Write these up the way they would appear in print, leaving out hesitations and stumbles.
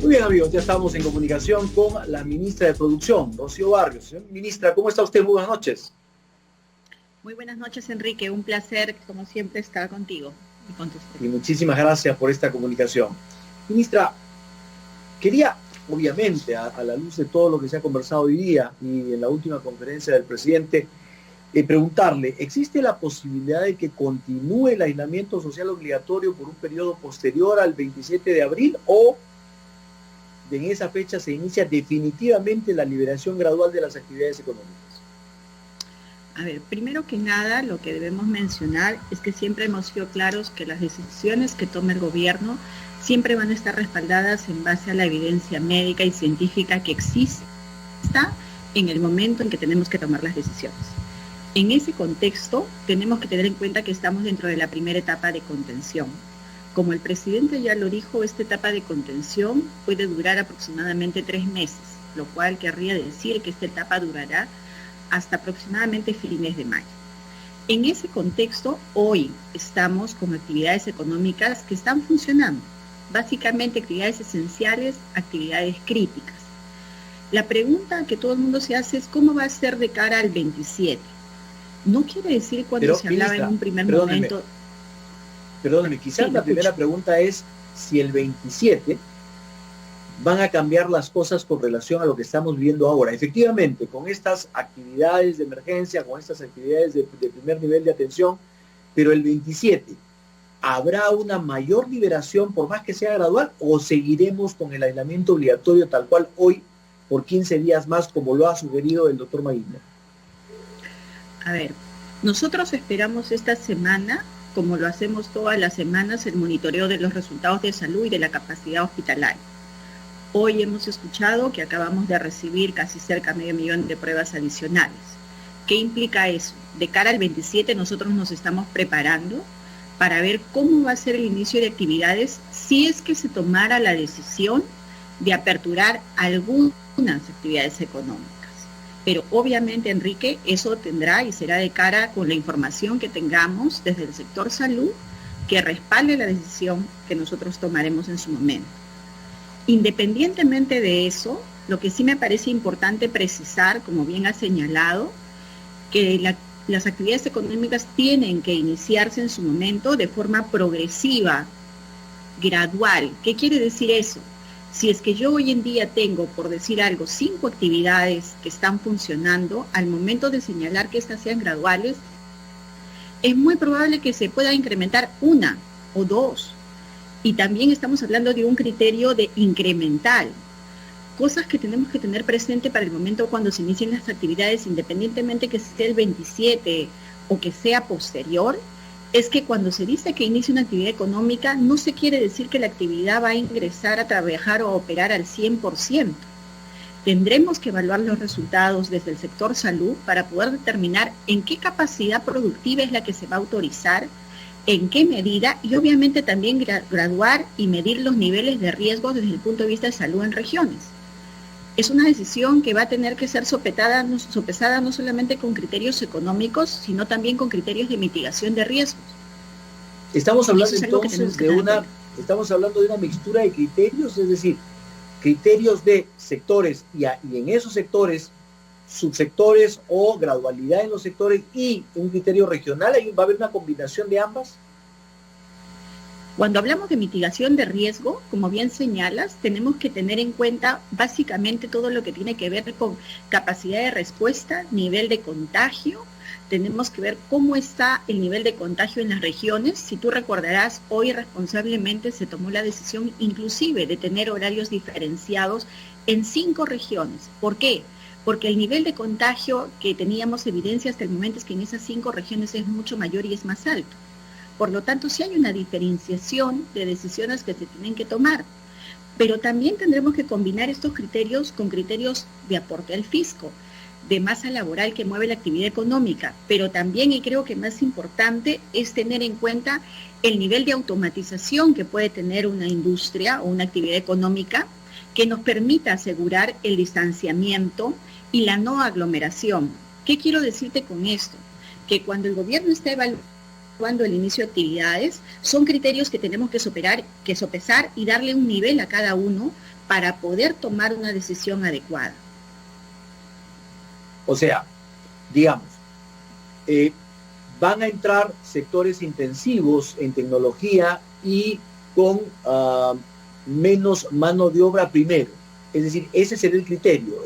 Muy bien, amigos, ya estamos en comunicación con la ministra de Producción, Rocío Barrios. Ministra, ¿cómo está usted? Muy buenas noches. Muy buenas noches, Enrique. Un placer, como siempre, estar contigo y con tus Y muchísimas gracias por esta comunicación. Ministra, quería, obviamente, a la luz de todo lo que se ha conversado hoy día y en la última conferencia del presidente, preguntarle, ¿existe la posibilidad de que continúe el aislamiento social obligatorio por un periodo posterior al 27 de abril o en esa fecha se inicia definitivamente la liberación gradual de las actividades económicas? A ver, primero que nada, lo que debemos mencionar es que siempre hemos sido claros que las decisiones que tome el gobierno siempre van a estar respaldadas en base a la evidencia médica y científica que exista en el momento en que tenemos que tomar las decisiones. En ese contexto, tenemos que tener en cuenta que estamos dentro de la primera etapa de contención. Como el presidente ya lo dijo, esta etapa de contención puede durar aproximadamente 3 meses, lo cual querría decir que esta etapa durará hasta aproximadamente fines de mayo. En ese contexto, hoy estamos con actividades económicas que están funcionando, básicamente actividades esenciales, actividades críticas. La pregunta que todo el mundo se hace es ¿cómo va a ser de cara al 27? No quiere decir cuando se hablaba en un primer momento... Perdóneme, quizás la primera pregunta es si el 27 van a cambiar las cosas con relación a lo que estamos viendo ahora. Efectivamente, con estas actividades de emergencia, con estas actividades de primer nivel de atención, pero el 27, ¿habrá una mayor liberación por más que sea gradual o seguiremos con el aislamiento obligatorio tal cual hoy por 15 días más como lo ha sugerido el doctor Maguino? A ver, nosotros esperamos esta semana, como lo hacemos todas las semanas, el monitoreo de los resultados de salud y de la capacidad hospitalaria. Hoy hemos escuchado que acabamos de recibir casi cerca de 500.000 de pruebas adicionales. ¿Qué implica eso? De cara al 27 nosotros nos estamos preparando para ver cómo va a ser el inicio de actividades si es que se tomara la decisión de aperturar algunas actividades económicas. Pero obviamente, Enrique, eso tendrá y será de cara con la información que tengamos desde el sector salud que respalde la decisión que nosotros tomaremos en su momento. Independientemente de eso, lo que sí me parece importante precisar, como bien ha señalado, que las actividades económicas tienen que iniciarse en su momento de forma progresiva, gradual. ¿Qué quiere decir eso? Si es que yo hoy en día tengo, por decir algo, 5 actividades que están funcionando, al momento de señalar que estas sean graduales, es muy probable que se pueda incrementar 1 o 2. Y también estamos hablando de un criterio de incremental. Cosas que tenemos que tener presente para el momento cuando se inicien las actividades, independientemente que sea el 27 o que sea posterior, es que cuando se dice que inicia una actividad económica, no se quiere decir que la actividad va a ingresar a trabajar o a operar al 100%. Tendremos que evaluar los resultados desde el sector salud para poder determinar en qué capacidad productiva es la que se va a autorizar, en qué medida y obviamente también graduar y medir los niveles de riesgo desde el punto de vista de salud en regiones. Es una decisión que va a tener que ser sopesada no solamente con criterios económicos, sino también con criterios de mitigación de riesgos. Estamos hablando entonces de una mixtura de criterios, es decir, criterios de sectores y en esos sectores, subsectores o gradualidad en los sectores y un criterio regional. ¿Va a haber una combinación de ambas? Cuando hablamos de mitigación de riesgo, como bien señalas, tenemos que tener en cuenta básicamente todo lo que tiene que ver con capacidad de respuesta, nivel de contagio. Tenemos que ver cómo está el nivel de contagio en las regiones. Si tú recordarás, hoy responsablemente se tomó la decisión inclusive de tener horarios diferenciados en 5 regiones. ¿Por qué? Porque el nivel de contagio que teníamos evidencia hasta el momento es que en esas 5 regiones es mucho mayor y es más alto. Por lo tanto, sí hay una diferenciación de decisiones que se tienen que tomar, pero también tendremos que combinar estos criterios con criterios de aporte al fisco, de masa laboral que mueve la actividad económica, pero también, y creo que más importante, es tener en cuenta el nivel de automatización que puede tener una industria o una actividad económica que nos permita asegurar el distanciamiento y la no aglomeración. ¿Qué quiero decirte con esto? Que cuando el gobierno está evaluando el inicio de actividades, son criterios que tenemos que sopesar y darle un nivel a cada uno para poder tomar una decisión adecuada. O sea, digamos, van a entrar sectores intensivos en tecnología y con menos mano de obra primero. Es decir, ese será el criterio.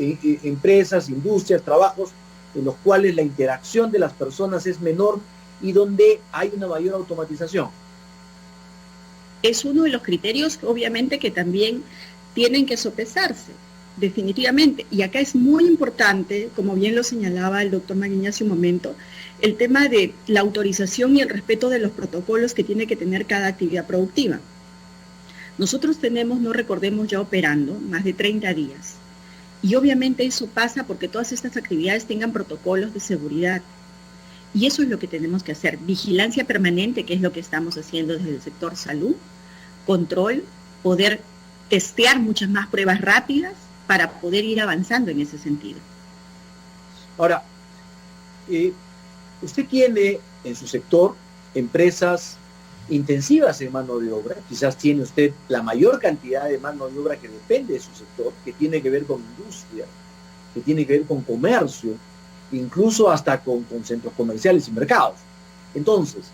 Empresas, industrias, trabajos en los cuales la interacción de las personas es menor y donde hay una mayor automatización. Es uno de los criterios, obviamente, que también tienen que sopesarse, definitivamente. Y acá es muy importante, como bien lo señalaba el doctor Maguiña hace un momento, el tema de la autorización y el respeto de los protocolos que tiene que tener cada actividad productiva. Nosotros tenemos, no recordemos, ya operando más de 30 días. Y obviamente eso pasa porque todas estas actividades tengan protocolos de seguridad. Y eso es lo que tenemos que hacer. Vigilancia permanente, que es lo que estamos haciendo desde el sector salud, control, poder testear muchas más pruebas rápidas para poder ir avanzando en ese sentido. Ahora, usted tiene en su sector empresas intensivas en mano de obra, quizás tiene usted la mayor cantidad de mano de obra que depende de su sector, que tiene que ver con industria, que tiene que ver con comercio, incluso hasta con centros comerciales y mercados. Entonces,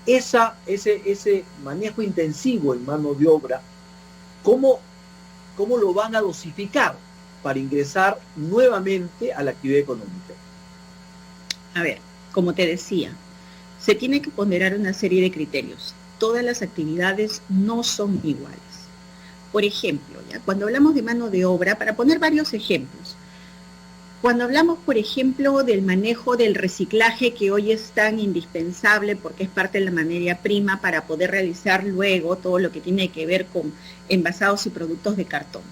ese manejo intensivo en mano de obra, ¿cómo lo van a dosificar para ingresar nuevamente a la actividad económica? A ver, como te decía, se tiene que ponderar una serie de criterios. Todas las actividades no son iguales. Por ejemplo, ¿ya? Cuando hablamos de mano de obra, para poner varios ejemplos, cuando hablamos, por ejemplo, del manejo del reciclaje, que hoy es tan indispensable porque es parte de la materia prima para poder realizar luego todo lo que tiene que ver con envasados y productos de cartón.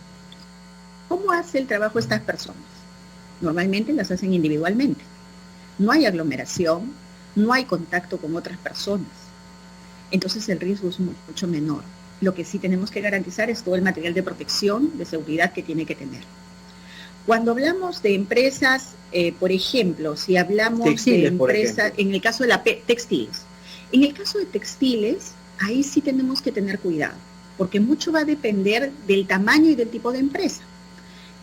¿Cómo hace el trabajo estas personas? Normalmente las hacen individualmente. No hay aglomeración, no hay contacto con otras personas. Entonces el riesgo es mucho menor. Lo que sí tenemos que garantizar es todo el material de protección, de seguridad que tiene que tener. Cuando hablamos de empresas, por ejemplo, si hablamos textiles, de empresas, en el caso de textiles, en el caso de textiles, ahí sí tenemos que tener cuidado, porque mucho va a depender del tamaño y del tipo de empresa,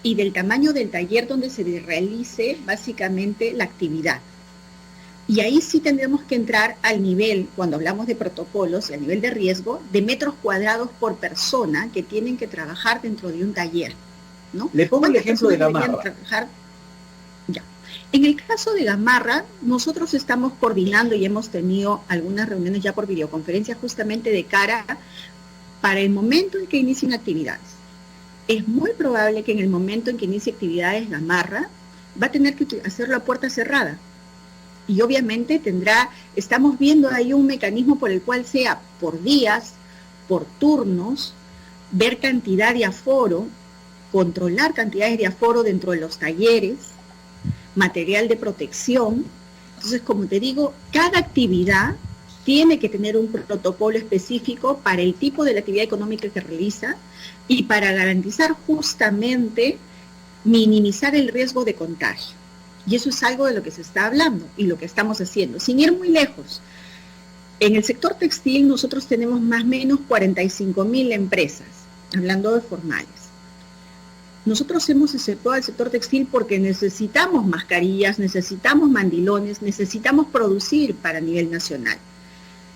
y del tamaño del taller donde se realice básicamente la actividad. Y ahí sí tendremos que entrar al nivel, cuando hablamos de protocolos, al nivel de riesgo, de metros cuadrados por persona que tienen que trabajar dentro de un taller, ¿no? Le pongo el ejemplo de Gamarra. Ya. En el caso de Gamarra, nosotros estamos coordinando y hemos tenido algunas reuniones ya por videoconferencia justamente de cara para el momento en que inicien actividades. Es muy probable que en el momento en que inicie actividades Gamarra va a tener que hacerlo a puerta cerrada. Y obviamente estamos viendo ahí un mecanismo por el cual sea por días, por turnos, ver cantidad de aforo, controlar cantidades de aforo dentro de los talleres, material de protección. Entonces, como te digo, cada actividad tiene que tener un protocolo específico para el tipo de la actividad económica que realiza y para garantizar justamente minimizar el riesgo de contagio. Y eso es algo de lo que se está hablando y lo que estamos haciendo. Sin ir muy lejos, en el sector textil nosotros tenemos más o menos 45.000 empresas, hablando de formales. Nosotros hemos exceptuado al sector textil porque necesitamos mascarillas, necesitamos mandilones, necesitamos producir para nivel nacional.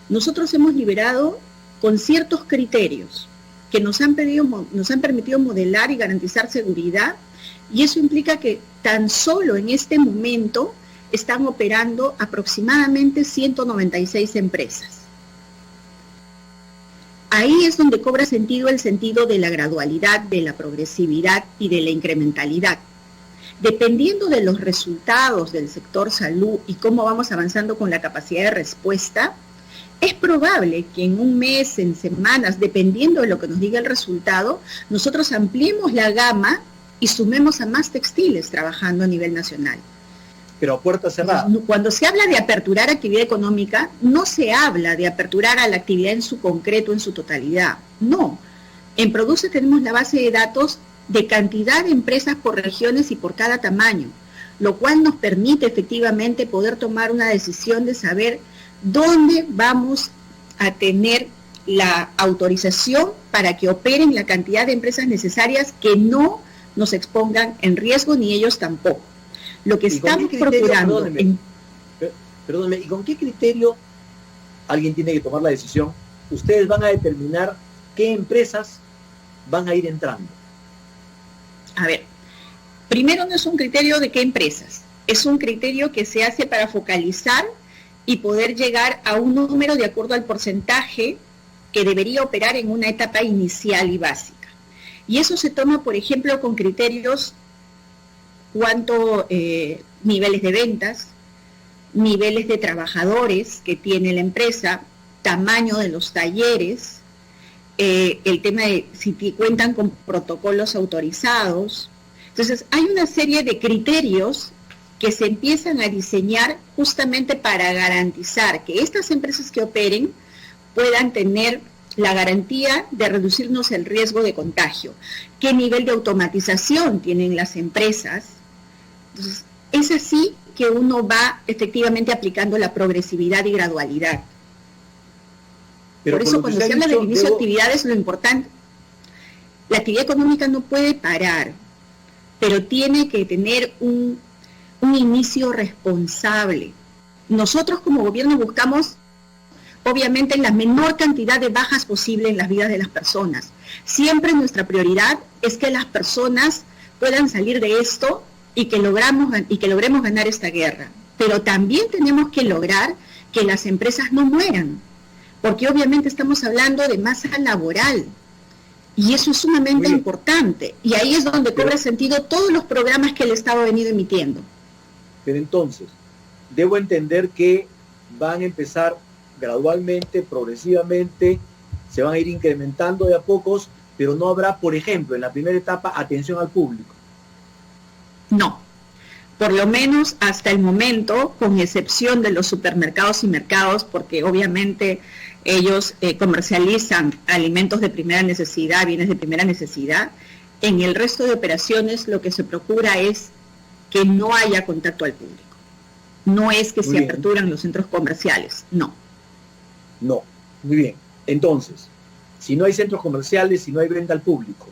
Nosotros hemos liberado con ciertos criterios que nos han permitido modelar y garantizar seguridad, y eso implica que tan solo en este momento están operando aproximadamente 196 empresas. Ahí es donde cobra sentido el sentido de la gradualidad, de la progresividad y de la incrementalidad. Dependiendo de los resultados del sector salud y cómo vamos avanzando con la capacidad de respuesta, es probable que en un mes, en semanas, dependiendo de lo que nos diga el resultado, nosotros ampliemos la gama y sumemos a más textiles trabajando a nivel nacional. Pero a puerta cerrada. Cuando se habla de aperturar actividad económica, no se habla de aperturar a la actividad en su concreto, en su totalidad. No. En Produce tenemos la base de datos de cantidad de empresas por regiones y por cada tamaño, lo cual nos permite efectivamente poder tomar una decisión de saber dónde vamos a tener la autorización para que operen la cantidad de empresas necesarias que no nos expongan en riesgo, ni ellos tampoco. Lo que estamos procurando... Perdóneme, ¿y con qué criterio alguien tiene que tomar la decisión? Ustedes van a determinar qué empresas van a ir entrando. A ver, primero no es un criterio de qué empresas, es un criterio que se hace para focalizar y poder llegar a un número de acuerdo al porcentaje que debería operar en una etapa inicial y básica. Y eso se toma, por ejemplo, con criterios cuánto niveles de ventas, niveles de trabajadores que tiene la empresa, tamaño de los talleres, el tema de si cuentan con protocolos autorizados. Entonces, hay una serie de criterios que se empiezan a diseñar justamente para garantizar que estas empresas que operen puedan tener la garantía de reducirnos el riesgo de contagio. ¿Qué nivel de automatización tienen las empresas? Entonces, es así que uno va efectivamente aplicando la progresividad y gradualidad. Pero por eso cuando se habla del inicio de actividades, lo importante, la actividad económica no puede parar, pero tiene que tener un inicio responsable. Nosotros como gobierno buscamos obviamente la menor cantidad de bajas posible en las vidas de las personas. Siempre nuestra prioridad es que las personas puedan salir de esto y que logremos ganar esta guerra. Pero también tenemos que lograr que las empresas no mueran, porque obviamente estamos hablando de masa laboral y eso es sumamente importante. Y ahí es donde cobra sentido todos los programas que el Estado ha venido emitiendo. Pero entonces, debo entender que van a empezar gradualmente, progresivamente, se van a ir incrementando de a pocos, pero no habrá, por ejemplo, en la primera etapa, atención al público. No, por lo menos hasta el momento, con excepción de los supermercados y mercados, porque obviamente ellos comercializan alimentos de primera necesidad, bienes de primera necesidad, en el resto de operaciones lo que se procura es que no haya contacto al público. No es que se aperturan los centros comerciales, no. No, muy bien. Entonces, si no hay centros comerciales, si no hay venta al público,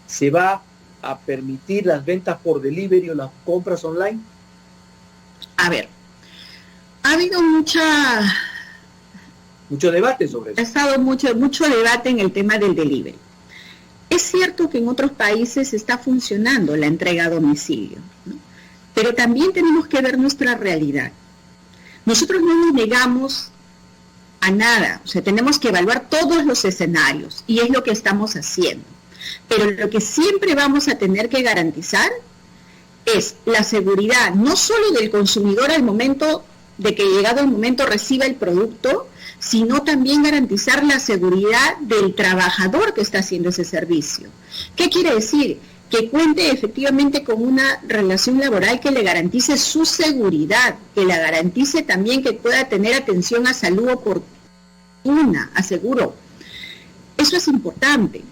¿se va a permitir las ventas por delivery o las compras online? A ver, ha habido mucho debate sobre eso. Ha estado mucho debate en el tema del delivery. Es cierto que en otros países está funcionando la entrega a domicilio, ¿no? Pero también tenemos que ver nuestra realidad. Nosotros no nos negamos a nada, o sea, tenemos que evaluar todos los escenarios y es lo que estamos haciendo. Pero lo que siempre vamos a tener que garantizar es la seguridad, no solo del consumidor al momento de que llegado el momento reciba el producto, sino también garantizar la seguridad del trabajador que está haciendo ese servicio. ¿Qué quiere decir? Que cuente efectivamente con una relación laboral que le garantice su seguridad, que le garantice también que pueda tener atención a salud oportuna, aseguro. Eso es importante,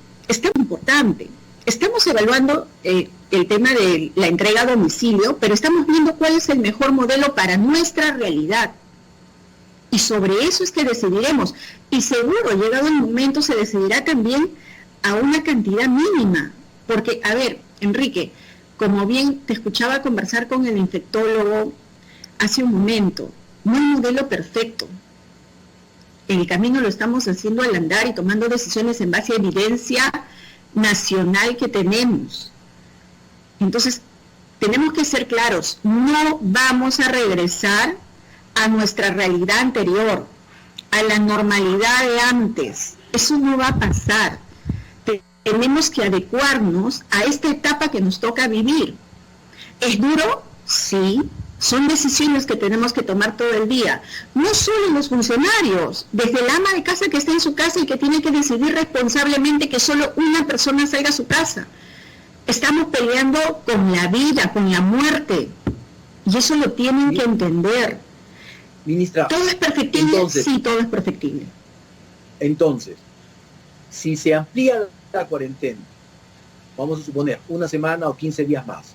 importante. Estamos evaluando el tema de la entrega a domicilio, pero estamos viendo cuál es el mejor modelo para nuestra realidad. Y sobre eso es que decidiremos. Y seguro, llegado el momento, se decidirá también a una cantidad mínima. Porque, a ver, Enrique, como bien te escuchaba conversar con el infectólogo hace un momento, no hay modelo perfecto. En el camino lo estamos haciendo al andar y tomando decisiones en base a evidencia nacional que tenemos. Entonces, tenemos que ser claros, no vamos a regresar a nuestra realidad anterior, a la normalidad de antes. Eso no va a pasar. Tenemos que adecuarnos a esta etapa que nos toca vivir. ¿Es duro? Sí. Son decisiones que tenemos que tomar todo el día. No solo los funcionarios, desde el ama de casa que está en su casa y que tiene que decidir responsablemente que solo una persona salga a su casa. Estamos peleando con la vida, con la muerte. Y eso lo tienen que entender. Ministra, ¿todo es perfectible? Entonces, sí, todo es perfectible. Entonces, si se amplía la cuarentena, vamos a suponer, una semana o 15 días más,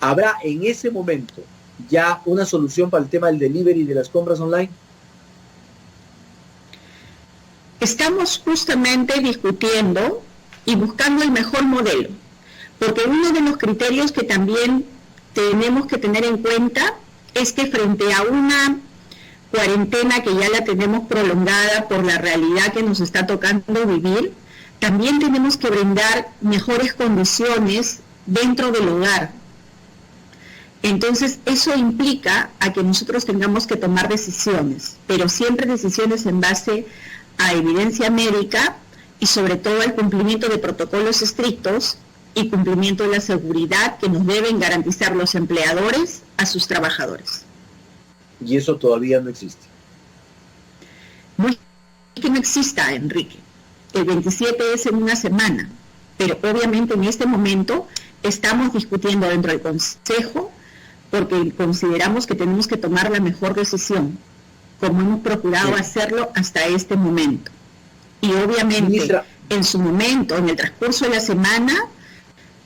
¿habrá en ese momento ya una solución para el tema del delivery y de las compras online? Estamos justamente discutiendo y buscando el mejor modelo, porque uno de los criterios que también tenemos que tener en cuenta es que frente a una cuarentena que ya la tenemos prolongada por la realidad que nos está tocando vivir, también tenemos que brindar mejores condiciones dentro del hogar. Entonces, eso implica a que nosotros tengamos que tomar decisiones, pero siempre decisiones en base a evidencia médica y sobre todo al cumplimiento de protocolos estrictos y cumplimiento de la seguridad que nos deben garantizar los empleadores a sus trabajadores. Y eso todavía no existe. No es que no exista, Enrique. El 27 es en una semana, pero obviamente en este momento estamos discutiendo dentro del Consejo porque consideramos que tenemos que tomar la mejor decisión, como hemos procurado hacerlo hasta este momento. Y obviamente, ministra, en su momento, en el transcurso de la semana,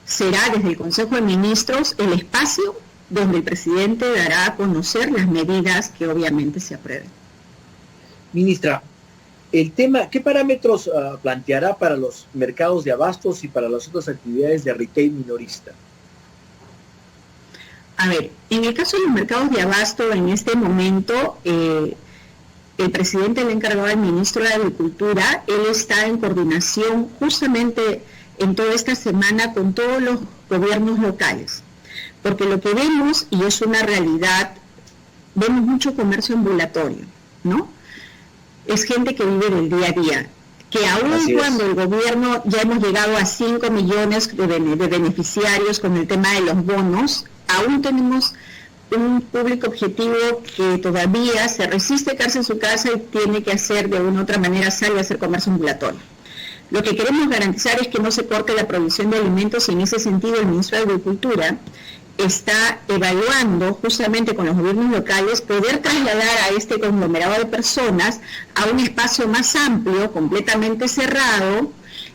será desde el Consejo de Ministros el espacio donde el presidente dará a conocer las medidas que obviamente se aprueben. Ministra, el tema, ¿qué parámetros planteará para los mercados de abastos y para las otras actividades de retail minorista? A ver, en el caso de los mercados de abasto, en este momento, el presidente le ha encargado al ministro de Agricultura, él está en coordinación justamente en toda esta semana con todos los gobiernos locales, porque lo que vemos, y es una realidad, vemos mucho comercio ambulatorio, ¿no? Es gente que vive del día a día, que aún cuando el gobierno ya hemos llegado a 5 millones de beneficiarios con el tema de los bonos, aún tenemos un público objetivo que todavía se resiste a quedarse en su casa y tiene que hacer de una u otra manera salir a hacer comercio ambulatorio. Lo que queremos garantizar es que no se corte la provisión de alimentos y en ese sentido el ministro de Agricultura está evaluando justamente con los gobiernos locales poder trasladar a este conglomerado de personas a un espacio más amplio, completamente cerrado,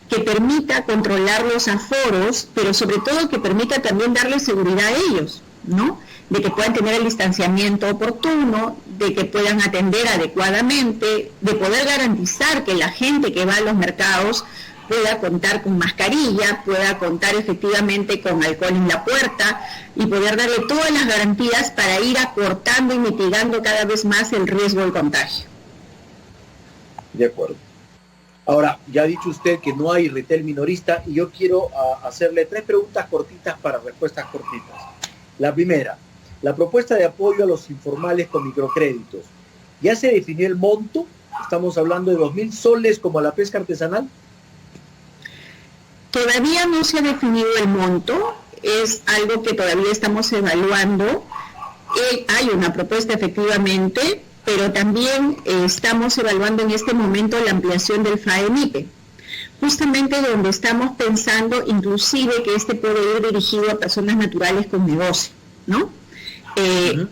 que permita controlar los aforos, pero sobre todo que permita también darle seguridad a ellos, ¿no? De que puedan tener el distanciamiento oportuno, de que puedan atender adecuadamente, de poder garantizar que la gente que va a los mercados pueda contar con mascarilla, pueda contar efectivamente con alcohol en la puerta y poder darle todas las garantías para ir acortando y mitigando cada vez más el riesgo del contagio. De acuerdo. Ahora, ya ha dicho usted que no hay retail minorista y yo quiero hacerle 3 preguntas cortitas para respuestas cortitas. La primera, la propuesta de apoyo a los informales con microcréditos. ¿Ya se definió el monto? Estamos hablando de 2.000 soles como la pesca artesanal. Todavía no se ha definido el monto, es algo que todavía estamos evaluando. Hay una propuesta efectivamente, pero también estamos evaluando en este momento la ampliación del FAEMIPE, justamente donde estamos pensando inclusive que este puede ir dirigido a personas naturales con negocio, ¿no?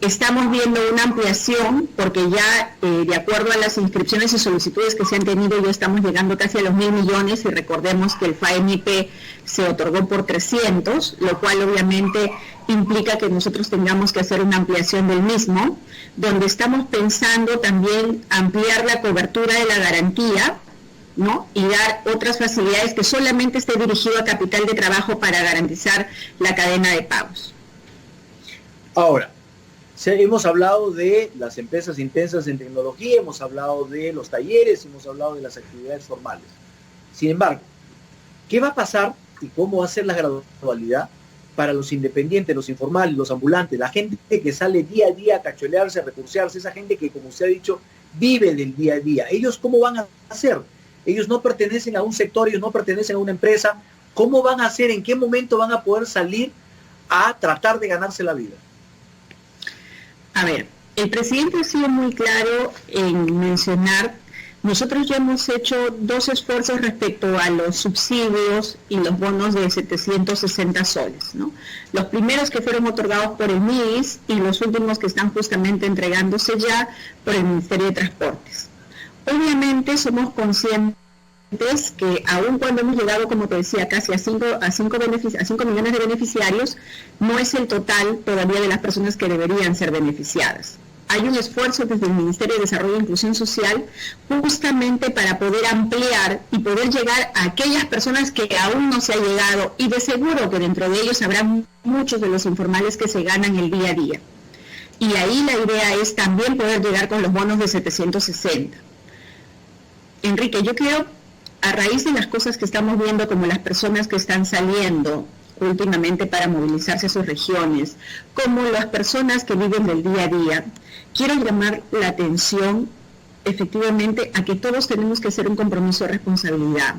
Estamos viendo una ampliación porque ya de acuerdo a las inscripciones y solicitudes que se han tenido ya estamos llegando casi a los 1.000 millones y recordemos que el FAEMIPE se otorgó por 300, lo cual obviamente implica que nosotros tengamos que hacer una ampliación del mismo, donde estamos pensando también ampliar la cobertura de la garantía, ¿no? Y dar otras facilidades que solamente esté dirigido a capital de trabajo para garantizar la cadena de pagos. Ahora, hemos hablado de las empresas intensas en tecnología, hemos hablado de los talleres, hemos hablado de las actividades formales. Sin embargo, ¿qué va a pasar y cómo va a ser la gradualidad para los independientes, los informales, los ambulantes, la gente que sale día a día a cacholearse, a recursearse, esa gente que, como usted ha dicho, vive del día a día? ¿Ellos cómo van a hacer? Ellos no pertenecen a un sector, ellos no pertenecen a una empresa. ¿Cómo van a hacer? ¿En qué momento van a poder salir a tratar de ganarse la vida? A ver, el presidente ha sido muy claro en mencionar, nosotros ya hemos hecho 2 esfuerzos respecto a los subsidios y los bonos de 760 soles, ¿no? Los primeros que fueron otorgados por el MIDIS y los últimos que están justamente entregándose ya por el Ministerio de Transportes. Obviamente somos conscientes que aun cuando hemos llegado, como te decía, casi a 5 millones de beneficiarios, no es el total todavía de las personas que deberían ser beneficiadas. hay un esfuerzo desde el Ministerio de Desarrollo e Inclusión Social justamente para poder ampliar y poder llegar a aquellas personas que aún no se ha llegado, y de seguro que dentro de ellos habrá muchos de los informales que se ganan el día a día. Y ahí la idea es también poder llegar con los bonos de 760. Enrique, yo quiero, a raíz de las cosas que estamos viendo, como las personas que están saliendo últimamente para movilizarse a sus regiones, como las personas que viven del día a día, quiero llamar la atención efectivamente a que todos tenemos que hacer un compromiso de responsabilidad.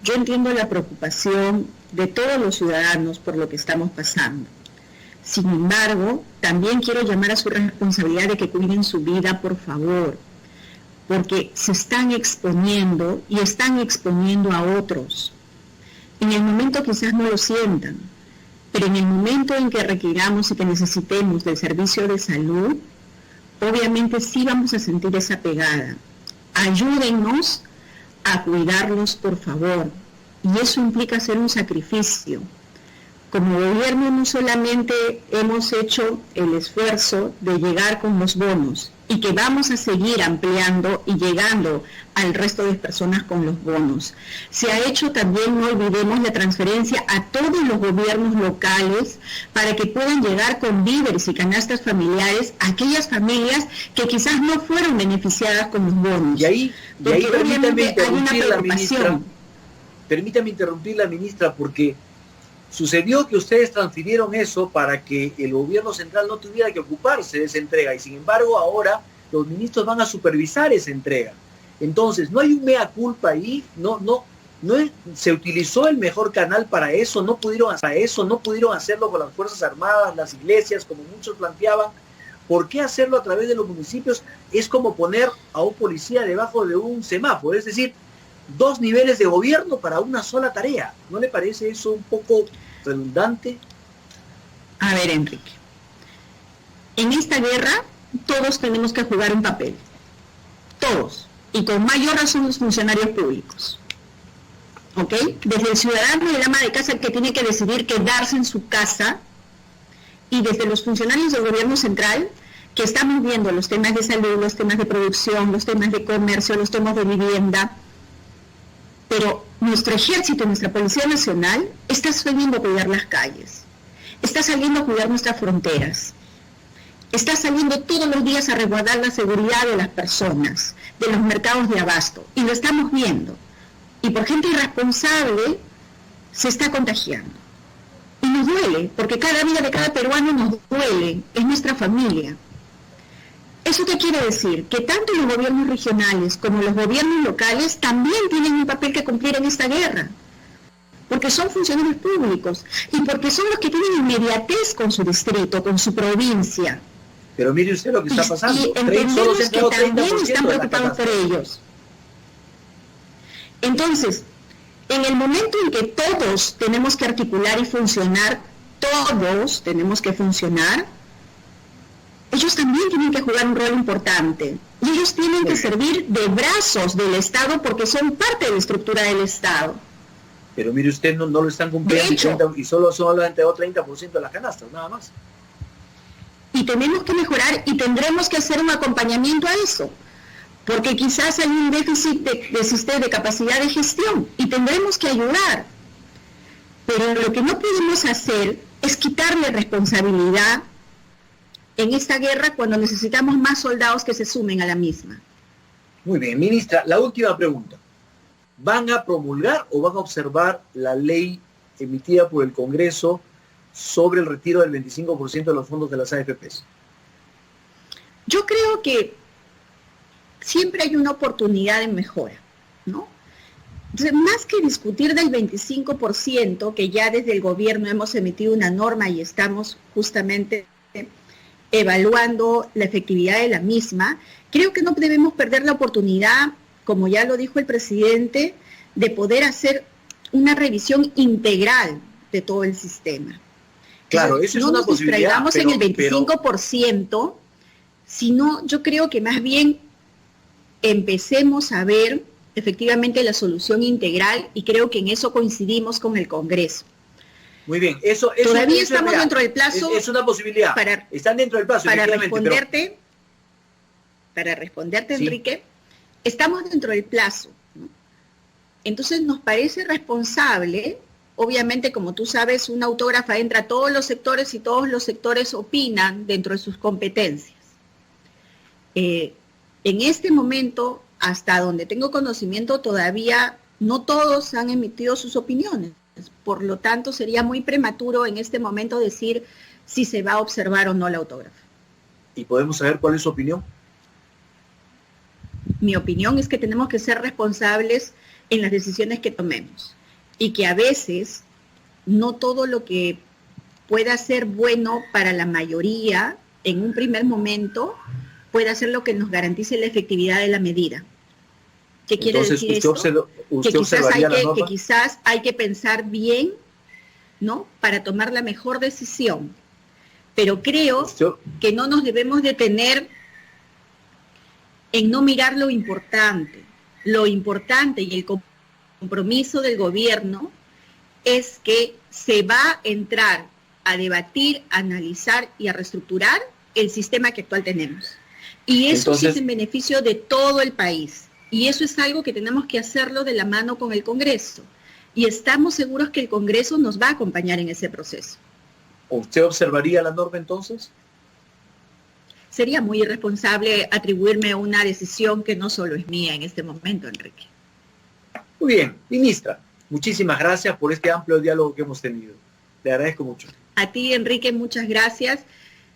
Yo entiendo la preocupación de todos los ciudadanos por lo que estamos pasando. Sin embargo, también quiero llamar a su responsabilidad de que cuiden su vida, por favor, porque se están exponiendo y están exponiendo a otros. En el momento quizás no lo sientan, pero en el momento en que requiramos y que necesitemos del servicio de salud, obviamente sí vamos a sentir esa pegada. Ayúdennos a cuidarlos, por favor, y eso implica hacer un sacrificio. Como gobierno no solamente hemos hecho el esfuerzo de llegar con los bonos, y que vamos a seguir ampliando y llegando al resto de personas con los bonos. Se ha hecho también, no olvidemos, la transferencia a todos los gobiernos locales para que puedan llegar con víveres y canastas familiares a aquellas familias que quizás no fueron beneficiadas con los bonos. Y ahí permítame interrumpir la ministra, porque sucedió que ustedes transfirieron eso para que el gobierno central no tuviera que ocuparse de esa entrega, y sin embargo ahora los ministros van a supervisar esa entrega. Entonces no hay un mea culpa ahí, se utilizó el mejor canal para eso, no pudieron hacerlo con las Fuerzas Armadas, las iglesias, como muchos planteaban. ¿Por qué hacerlo a través de los municipios? Es como poner a un policía debajo de un semáforo, es decir, 2 niveles de gobierno para una sola tarea. ¿No le parece eso un poco redundante? A ver, Enrique, en esta guerra todos tenemos que jugar un papel, todos, y con mayor razón los funcionarios públicos, ¿ok? Desde el ciudadano y el ama de casa que tiene que decidir quedarse en su casa, y desde los funcionarios del gobierno central que estamos viendo los temas de salud, los temas de producción, los temas de comercio, los temas de vivienda. Pero nuestro ejército, nuestra Policía Nacional, está saliendo a cuidar las calles, está saliendo a cuidar nuestras fronteras, está saliendo todos los días a resguardar la seguridad de las personas, de los mercados de abasto, y lo estamos viendo. Y por gente irresponsable se está contagiando. Y nos duele, porque cada vida de cada peruano nos duele, es nuestra familia. ¿Eso qué quiere decir? Que tanto los gobiernos regionales como los gobiernos locales también tienen un papel que cumplir en esta guerra, porque son funcionarios públicos y porque son los que tienen inmediatez con su distrito, con su provincia. Pero mire usted lo que está pasando. Y entendemos que también están preocupados por ellos. Entonces, en el momento en que todos tenemos que articular y funcionar, todos tenemos que funcionar, ellos también tienen que jugar un rol importante. Y ellos tienen que servir de brazos del Estado porque son parte de la estructura del Estado. Pero mire usted, no lo están cumpliendo y solo han entregado 30% de las canastas, nada más. Y tenemos que mejorar y tendremos que hacer un acompañamiento a eso. Porque quizás hay un déficit de capacidad de gestión y tendremos que ayudar. Pero lo que no podemos hacer es quitarle responsabilidad en esta guerra cuando necesitamos más soldados que se sumen a la misma. Muy bien, ministra, la última pregunta. ¿Van a promulgar o van a observar la ley emitida por el Congreso sobre el retiro del 25% de los fondos de las AFPs? Yo creo que siempre hay una oportunidad de mejora, ¿no? Entonces, más que discutir del 25%, que ya desde el gobierno hemos emitido una norma y estamos justamente evaluando la efectividad de la misma, creo que no debemos perder la oportunidad, como ya lo dijo el presidente, de poder hacer una revisión integral de todo el sistema. Claro, eso es una posibilidad. No nos distraigamos en el 25%, sino yo creo que más bien empecemos a ver efectivamente la solución integral, y creo que en eso coincidimos con el Congreso. Muy bien, eso todavía estamos dentro del plazo. Es una posibilidad. Están dentro del plazo. Para responderte, para responderte, Sí. Enrique, estamos dentro del plazo, ¿no? Entonces nos parece responsable, obviamente, como tú sabes, una autógrafa entra a todos los sectores y todos los sectores opinan dentro de sus competencias. En este momento, hasta donde tengo conocimiento, todavía no todos han emitido sus opiniones. Por lo tanto, sería muy prematuro en este momento decir si se va a observar o no la autógrafa. ¿Y podemos saber cuál es su opinión? Mi opinión es que tenemos que ser responsables en las decisiones que tomemos y que a veces no todo lo que pueda ser bueno para la mayoría en un primer momento pueda ser lo que nos garantice la efectividad de la medida. ¿Qué quiere decir esto? Que quizás hay que pensar bien, ¿no? Para tomar la mejor decisión. Pero creo que no nos debemos detener en no mirar lo importante. Lo importante y el compromiso del gobierno es que se va a entrar a debatir, a analizar y a reestructurar el sistema que actual tenemos. Y eso sí es en beneficio de todo el país. Y eso es algo que tenemos que hacerlo de la mano con el Congreso. Y estamos seguros que el Congreso nos va a acompañar en ese proceso. ¿Usted observaría la norma entonces? Sería muy irresponsable atribuirme una decisión que no solo es mía en este momento, Enrique. Muy bien, ministra, muchísimas gracias por este amplio diálogo que hemos tenido. Le agradezco mucho. A ti, Enrique, muchas gracias.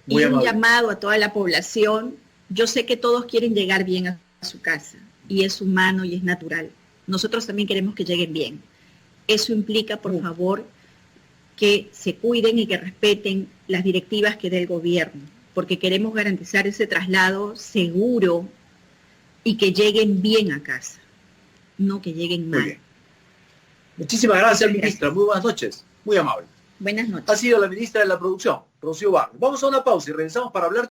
Muy y amable. Un llamado a toda la población. Yo sé que todos quieren llegar bien a su casa, y es humano y es natural. Nosotros también queremos que lleguen bien. Eso implica, por favor, que se cuiden y que respeten las directivas que dé el gobierno, porque queremos garantizar ese traslado seguro y que lleguen bien a casa, no que lleguen mal. Muy bien. Muchísimas gracias, ministra. Muy buenas noches. Muy amable. Buenas noches. Ha sido la ministra de la Producción, Rocío Barros. Vamos a una pausa y regresamos para hablar